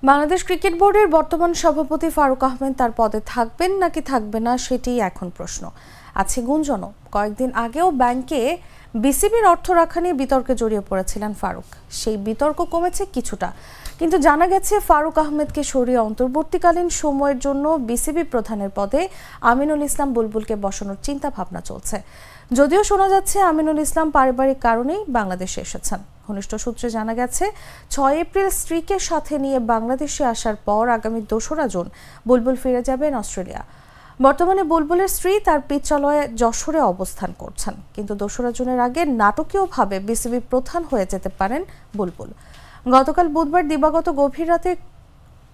Bangladesh cricket বোর্ডের বর্তমান সভাপতি ফারুক আহমেদ তার পদে থাকবেন নাকি থাকবে না সেটি এখন প্রশ্ন। আছে গুঞ্জনও। কয়েকদিন আগেও ব্যাংকে বিসিবির অর্থ রাখা নিয়ে বিতর্কে জড়িয়ে পড়েছিলেন ফারুক। সেই বিতর্ক কমেছে কিছুটা, কিন্তু জানা গেছে ফারুক আহমেদকে সরিয়ে অন্তর্বর্তীকালীন সময়ের জন্য বিসিবি প্রধানের পদে আমিনুল ইসলাম বুলবুলকে বসানোর চিন্তা ভাবনা চলছে। যদিও শোনা যাচ্ছে আমিনুল ইসলাম পারিবারিক কারণেই বাংলাদেশে এসেছেন। ঘনিষ্ঠ সূত্রে জানা গেছে 6 এপ্রিল স্ত্রীকে সাথে নিয়ে বাংলাদেশে আসার পর আগামী 2রা জুন বুলবুল ফিরে যাবেন অস্ট্রেলিয়া। বর্তমানে বুলবুলের স্ত্রী তার পিত্রালয়ে যশোরে অবস্থান করছেন, কিন্তু 2রা জুনের আগে নাটকীয়ভাবে বিসিবি প্রধান হয়ে যেতে পারেন বুলবুল। গতকাল বুধবার দিবাগত গভীর রাতে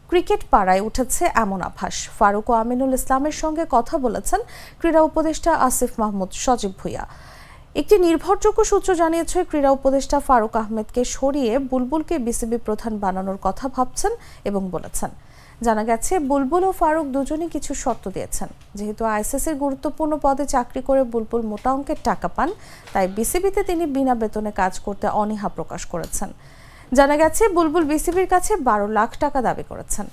ক্রিকেট পাড়ায় উঠেছে এমন আভাস। ফারুক ও আমিনুল ইসলামের সঙ্গে কথা বলেছেন ক্রীড়া উপদেষ্টা আসিফ মাহমুদ সজীব ভুঁইয়া। একটি নির্ভরযোগ্য সূত্র জানিয়েছে ক্রীড়া উপদেষ্টা ফারুক আহমেদকে সরিয়ে বুলবুলকে বিসিবি প্রধান বানানোর কথা ভাবছেন এবং বলেছেন। জানা গেছে বুলবুল ও ফারুক দুজনই কিছু শর্ত দিয়েছেন। যেহেতু আইসিসির গুরুত্বপূর্ণ পদে চাকরি করে বুলবুল মোটা অঙ্কের টাকা পান, তাই বিসিবিতে তিনি বিনা বেতনে কাজ করতে অনীহা প্রকাশ করেছেন। জানা গেছে বুলবুল বিসিবির কাছে 12 লাখ টাকা দাবি করেছেন।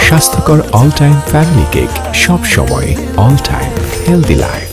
স্বাস্থ্যকর অল টাইম ফ্যামিলি কেক, সব সময় অল টাইম হেলদি লাইফ।